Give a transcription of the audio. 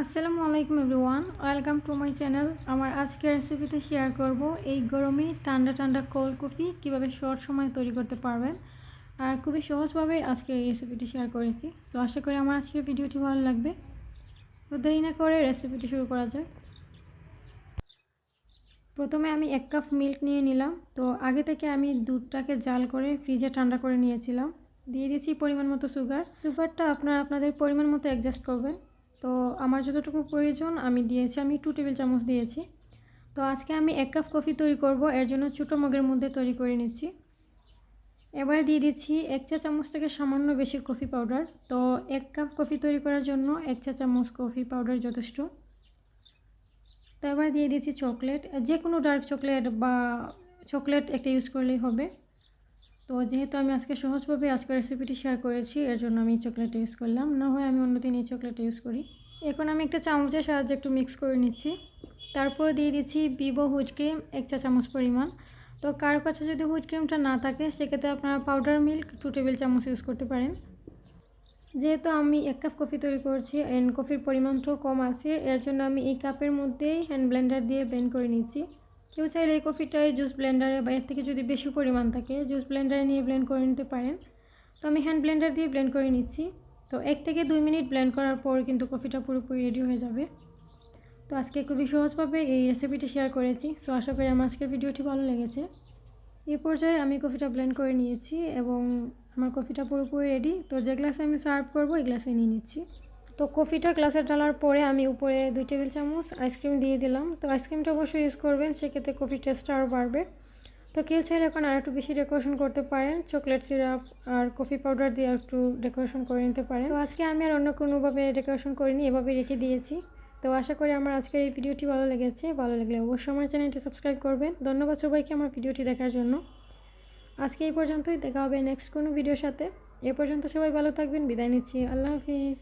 আসসালামু আলাইকুম everyone, welcome to my channel. আমার আজকের রেসিপিতে শেয়ার করব এই গরমে ঠান্ডা ঠান্ডা কোল্ড কফি কীভাবে শর্ট সময়ে তৈরি করতে পারবেন। আর খুবই সহজভাবে আজকে এই রেসিপিটি শেয়ার করেছি। সো আশা করি আমার আজকের ভিডিওটি ভালো লাগবে। তো দেরি না করে রেসিপিটি শুরু করা যাক। প্রথমে আমি 1 কাপ মিল্ক নিয়ে নিলাম। তো আগে থেকে আমি দুধটাকে জাল করে ফ্রিজে ঠান্ডা করে নিয়েছিলাম। দিয়ে দিয়েছি পরিমাণ মতো সুগারটা আপনারা আপনাদের পরিমাণ মতো অ্যাডজাস্ট করবেন। তো আমার যতটুকু প্রয়োজন আমি 2 টেবিল চামচ দিয়েছি। তো আজকে আমি 1 কাপ কফি তৈরি করব, এর জন্য ছোটো মগের মধ্যে তৈরি করে নিচ্ছি। এবারে দিয়ে দিচ্ছি 1 চা চামচ থেকে সামান্য বেশি কফি পাউডার। তো 1 কাপ কফি তৈরি করার জন্য 1 চা চামচ কফি পাউডার যথেষ্ট। তো এবার দিয়ে দিচ্ছি চকলেট, যে কোনো ডার্ক চকলেট বা চকলেট একটা ইউজ করলেই হবে। তো যেহেতু আমি আজকে সহজভাবে রেসিপিটি শেয়ার করেছি, এর জন্য আমি চকলেট ইউজ করলাম, না হয় আমি অন্যদিন এই চকলেট ইউজ করি। এখন আমি একটা চামচের সাহায্যে একটু মিক্স করে নিচ্ছি। তারপর দিয়ে দিচ্ছি ভিভো হুইপ ক্রিম 1 চা চামচ পরিমাণ। তো কারো কাছে যদি হুইপ ক্রিমটা না থাকে সেক্ষেত্রে আপনারা পাউডার মিল্ক 2 টেবিল চামচ ইউজ করতে পারেন। যেহেতু আমি 1 কাপ কফি তৈরি করছি এন্ড কফির পরিমাণটাও কম আছে, এর জন্য আমি এই কাপের মধ্যেই হ্যান্ড ব্লেন্ডার দিয়ে ব্লেন্ড করে নিচ্ছি। কেউ চাইলে এই কফিটাই জুস ব্লেন্ডারে বা এর থেকে যদি বেশি পরিমাণ থাকে জুস ব্লেন্ডারে নিয়ে ব্লেন্ড করে নিতে পারেন। তো আমি হ্যান্ড ব্লেন্ডার দিয়ে ব্লেন্ড করে নিচ্ছি। তো 1 থেকে 2 মিনিট ব্লেন্ড করার পর কিন্তু কফিটা পুরোপুরি রেডি হয়ে যাবে। তো আজকে খুবই সহজভাবে এই রেসিপিটি শেয়ার করেছি। সো আশা করি আমার আজকের ভিডিওটি ভালো লেগেছে। এই পর্যায়ে আমি কফিটা ব্লেন্ড করে নিয়েছি এবং আমার কফিটা পুরোপুরি রেডি। তো যে গ্লাসে আমি সার্ভ করব এই গ্লাসে নিয়ে নিচ্ছি। তো কফিটা গ্লাসে ঢালার পরে আমি উপরে 2 টেবিল চামচ আইসক্রিম দিয়ে দিলাম। তো আইসক্রিমটা অবশ্যই ইউজ করবেন, সেক্ষেত্রে কফির টেস্টটা আরও বাড়বে। তো কেউ চাইলে এখন আর একটু বেশি ডেকোরেশন করতে পারেন, চকলেট সিরাপ আর কফি পাউডার দিয়ে একটু ডেকোরেশন করে নিতে পারেন। তো আজকে আমি আর অন্য কোনোভাবে ডেকোরেশন করিনি, এভাবে রেখে দিয়েছি। তো আশা করি আমার আজকের এই ভিডিওটি ভালো লেগেছে। ভালো লাগলে অবশ্যই আমার চ্যানেলটি সাবস্ক্রাইব করবেন। ধন্যবাদ সবাইকে আমার ভিডিওটি দেখার জন্য। আজকে এই পর্যন্তই, দেখা হবে নেক্সট কোনো ভিডিওর সাথে। এ পর্যন্ত সবাই ভালো থাকবেন, বিদায় নিচ্ছি। আল্লাহ হাফিজ।